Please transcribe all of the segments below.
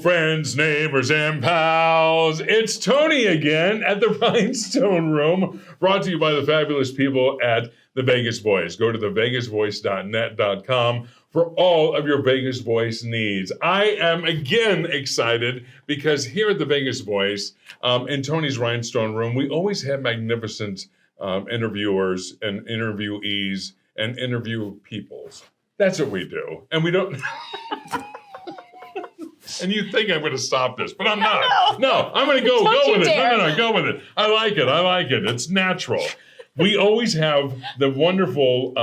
friends, neighbors, and pals. It's Tony again at the Rhinestone Room, brought to you by the fabulous people at The Vegas Voice. Go to thevegasvoice.net.com for all of your Vegas Voice needs. I am again excited because here at the Vegas Voice, in Tony's Rhinestone Room, we always have magnificent interviewers and interviewees and interview peoples. That's what we do. And we don't... And you think I'm going to stop this, but I'm not. No, I'm going to go with it. No, go with it. I like it. It's natural. We always have the wonderful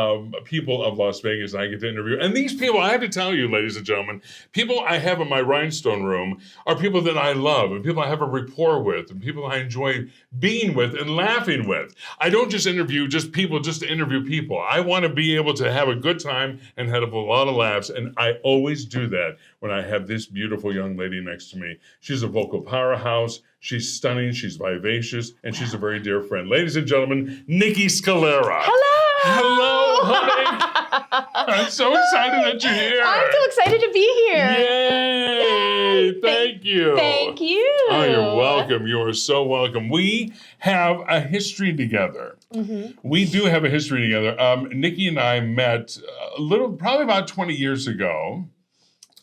people of Las Vegas I get to interview. And these people, I have to tell you, ladies and gentlemen, people I have in my Rhinestone Room are people that I love and people I have a rapport with and people I enjoy being with and laughing with. I don't just interview people just to interview people. I want to be able to have a good time and have a lot of laughs. And I always do that when I have this beautiful young lady next to me. She's a vocal powerhouse. She's stunning, she's vivacious, and she's a very dear friend. Ladies and gentlemen, Niki Scalera. Hello! Hello, honey. I'm so excited that you're here. I'm so excited to be here. Yay! Thank you. Thank you. Oh, you're welcome. You are so welcome. We have a history together. Mm-hmm. We do have a history together. Niki and I met probably about 20 years ago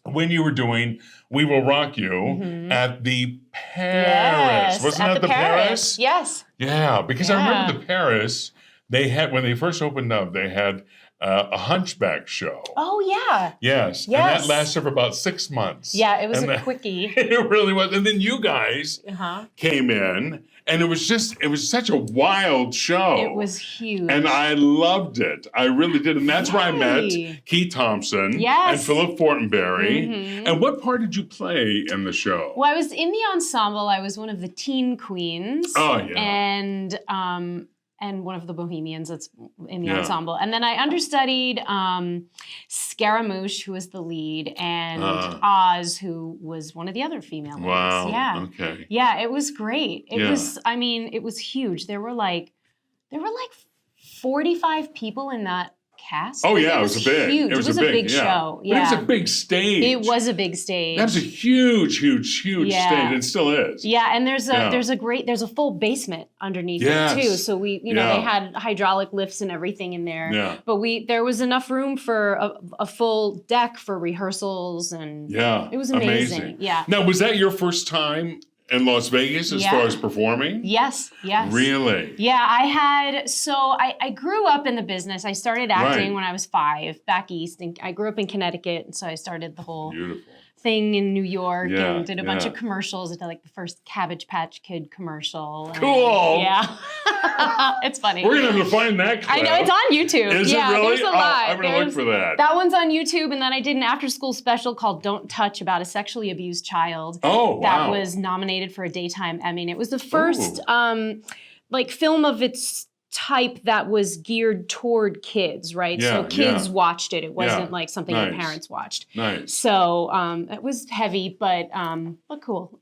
when you were doing We Will Rock You at the Paris. Yes, Wasn't that the Paris? Yes. Yeah, because I remember the Paris, when they first opened up, they had a Hunchback show. Oh, yeah. Yes. And that lasted for about 6 months. Yeah, it was a quickie. It really was. And then you guys came in. And it was such a wild show. It was huge. And I loved it. I really did. And that's where I met Keith Thompson and Philip Fortenberry. Mm-hmm. And what part did you play in the show? Well, I was in the ensemble. I was one of the teen queens. Oh, yeah. And one of the bohemians that's in the ensemble. And then I understudied Scaramouche, who was the lead, and Oz, who was one of the other female leads. Wow. Yeah. Okay. Yeah, it was great. It was huge. There were like 45 people in that cast. Oh, yeah, it was huge. It was a big show. Yeah. But it was a big stage. It was a big stage. That was a huge stage. It still is. Yeah, and there's a full basement underneath it too. So they had hydraulic lifts and everything in there. Yeah. But there was enough room for a full deck for rehearsals and it was amazing. Yeah. Now, was that your first time in Las Vegas as far as performing? Yes. Really? Yeah, I grew up in the business. I started acting when I was 5 back east. And I grew up in Connecticut, and so I started the whole thing in New York and did a bunch of commercials. I did like the first Cabbage Patch Kid commercial. Cool. Yeah. It's funny. We're going to have to find that clip. I know, it's on YouTube. Is it really? There's a lot. I'm going to look for that. That one's on YouTube, and then I did an after-school special called Don't Touch about a sexually abused child. Oh, wow. That was nominated for a daytime Emmy. And it was the first film of its type that was geared toward kids, right? So kids watched it. It wasn't like something that parents watched. Nice. So it was heavy, but cool.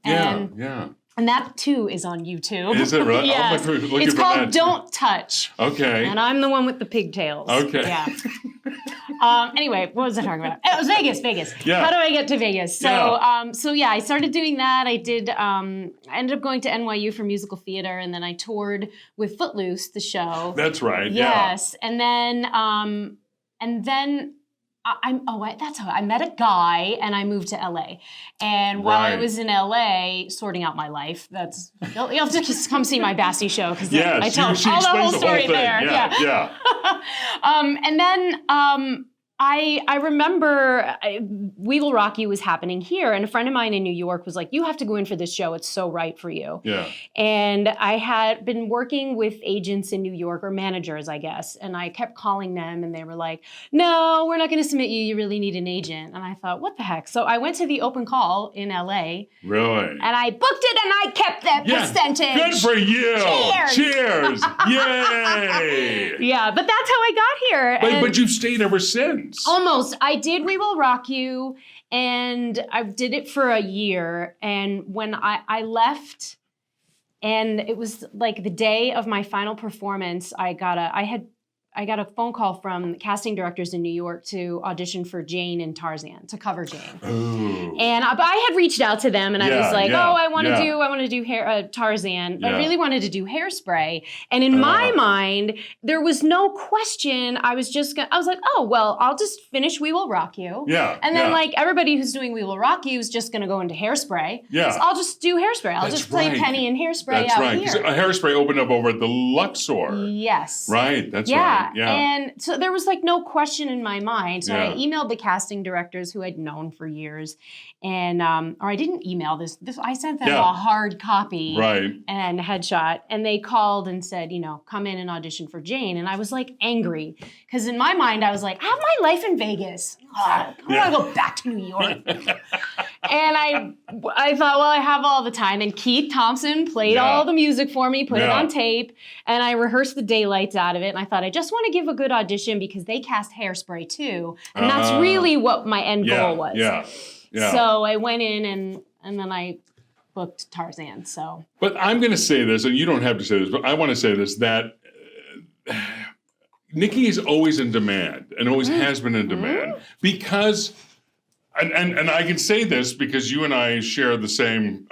And that too is on YouTube. Is it really? Yes. It's called Don't Touch. Okay. And I'm the one with the pigtails. Okay. Yeah. Anyway, what was I talking about? It was Vegas. Yeah. How do I get to Vegas? So, I started doing that. I did. I ended up going to NYU for musical theater, and then I toured with Footloose, the show. That's right. Yes, and then that's how I met a guy and I moved to LA. And while I was in LA sorting out my life, you'll have to just come see my Bassy show because I tell all the whole story there. Yeah. And then I remember We Will Rock You was happening here, and a friend of mine in New York was like, you have to go in for this show. It's so right for you. Yeah. And I had been working with agents in New York, or managers, I guess, and I kept calling them, and they were like, no, we're not going to submit you. You really need an agent. And I thought, what the heck? So I went to the open call in LA. Really? And I booked it, and I kept that percentage. Good for you. Cheers. Yay. Yeah, but that's how I got here. But you've stayed ever since. Almost. I did We Will Rock You, and I did it for a year. And when I left, and it was like the day of my final performance, I I got a phone call from casting directors in New York to audition for Jane and Tarzan, to cover Jane. Ooh. And I had reached out to them, and I was like, I want to do Tarzan, but I really wanted to do Hairspray. And in my mind, there was no question. I was like, oh, well, I'll just finish We Will Rock You. Yeah. And then like everybody who's doing We Will Rock You is just going to go into Hairspray. Yeah. So I'll just do Hairspray. I'll just play Penny in Hairspray That's out right. here. Hairspray opened up over at the Luxor. Yes. Right. That's right. Yeah. And so there was like no question in my mind. So I emailed the casting directors who I'd known for years. And, or I didn't email this. I sent them a hard copy and headshot. And they called and said, come in and audition for Jane. And I was like angry. Because in my mind, I was like, I have my life in Vegas. I want to go back to New York. And I thought, well, I have all the time. And Keith Thompson played all the music for me, put it on tape. And I rehearsed the daylights out of it. And I thought, I just want to give a good audition because they cast Hairspray too. And that's really what my end goal was. Yeah. So I went in and then I booked Tarzan. So, but I'm going to say this, and you don't have to say this, but I want to say this, that Niki is always in demand and always has been in demand because, and I can say this because you and I share the same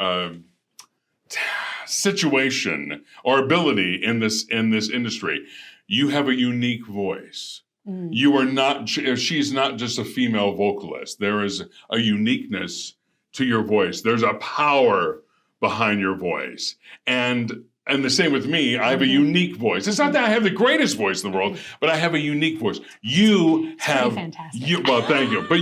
situation or ability in this industry. You have a unique voice. You are not, she's not just a female vocalist. There is a uniqueness to your voice. There's a power behind your voice. And the same with me, I have a unique voice. It's not that I have the greatest voice in the world, but I have a unique voice. You have, well, thank you. But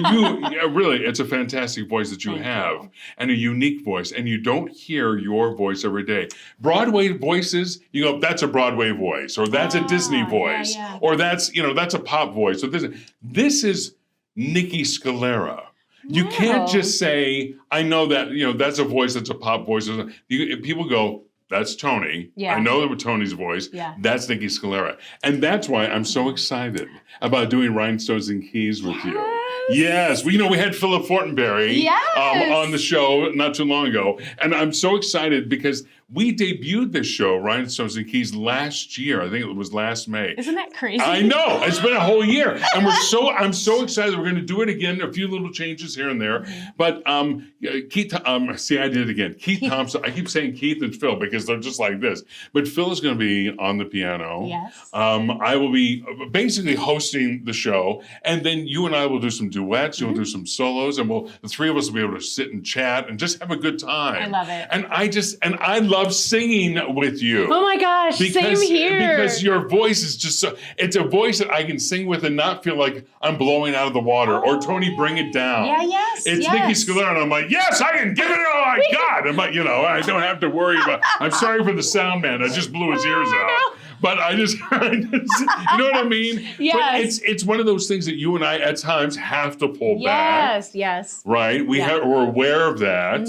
really, it's a fantastic voice that you have and a unique voice. And you don't hear your voice every day. Broadway voices, you go, that's a Broadway voice, or that's a Disney voice, or that's a pop voice. So this is Niki Scalera. You can't just say, I know that, that's a voice, that's a pop voice. People go, that's Tony. I know that with Tony's voice. That's Niki Scalera. And that's why I'm so excited about doing Rhinestones and Keys with you. Yes. We had Philip Fortenberry on the show not too long ago. And I'm so excited because we debuted this show, Rhinestones and Keys, last year. I think it was last May. Isn't that crazy? I know. It's been a whole year. And I'm so excited. We're going to do it again. A few little changes here and there. But Keith, see, I did it again. Keith Thompson. I keep saying Keith and Phil because they're just like this. But Phil is going to be on the piano. Yes. I will be basically hosting the show. And then you and I will do some duets. You'll do some solos. And the three of us will be able to sit and chat and just have a good time. I love it. And I love singing with you. Oh my gosh, same here. Because your voice is just it's a voice that I can sing with and not feel like I'm blowing out of the water or Tony, bring it down. It's Niki Scalera and I'm like, yes, I can give it all I got. I'm like, I don't have to worry about, I'm sorry for the sound man. I just blew his ears out. But I just, you know what I mean? Yes. But it's one of those things that you and I at times have to pull back. Yes. Right? We're aware of that.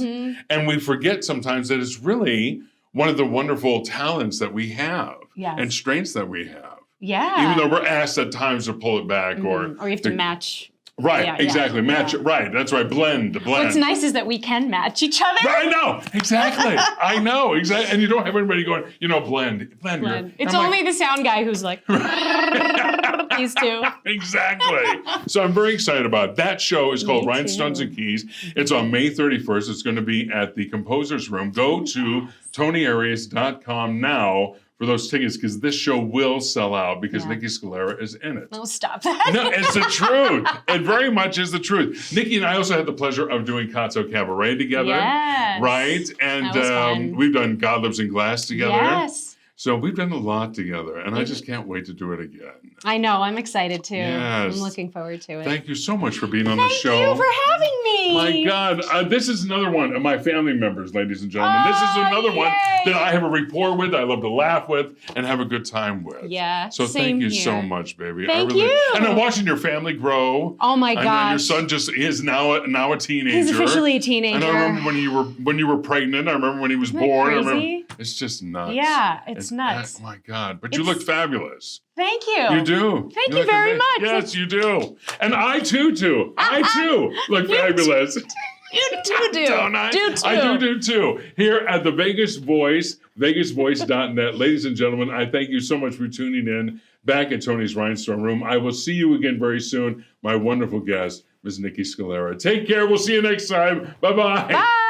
And we forget sometimes that it's really one of the wonderful talents that we have and strengths that we have. Even though we're asked at times to pull it back or you have to match. Right, exactly. Match it. Right, that's right. Blend. What's nice is that we can match each other. I know, exactly. I know, exactly. And you don't have anybody going, blend. It's only the sound guy who's like, these two. Exactly. So I'm very excited about it. That show is called Rhinestones and Keys. It's on May 31st. It's going to be at the Composers Room. Go to TonyArias.com now for those tickets because this show will sell out because Niki Scalera is in it. Oh, stop that. No, it's the truth. It very much is the truth. Niki and I also had the pleasure of doing Cazzo Cabaret together. Yes. Right? And we've done God Lives in Glass together. Yes. So we've done a lot together, and I just can't wait to do it again. I know. I'm excited, too. Yes. I'm looking forward to it. Thank you so much for being on the show. Thank you for having me. My God. This is another one of my family members, ladies and gentlemen. This is another one that I have a rapport with, I love to laugh with, and have a good time with. Yeah, So thank you so much, baby. Thank you. And I'm watching your family grow. Oh, my gosh. I know your son is now a teenager. He's officially a teenager. And I remember when you were pregnant. I remember when he was born. Crazy? I remember, it's just nuts. Yeah, it's nuts. Oh, my God. But you look fabulous. Thank you. You do. Thank you very much. Yes, you do. And I too. I too look fabulous. do. Don't I? Do too. I do too. Here at the Vegas Voice, vegasvoice.net. Ladies and gentlemen, I thank you so much for tuning in back at Tony's Rhinestone Room. I will see you again very soon. My wonderful guest, Ms. Niki Scalera. Take care. We'll see you next time. Bye-bye. Bye.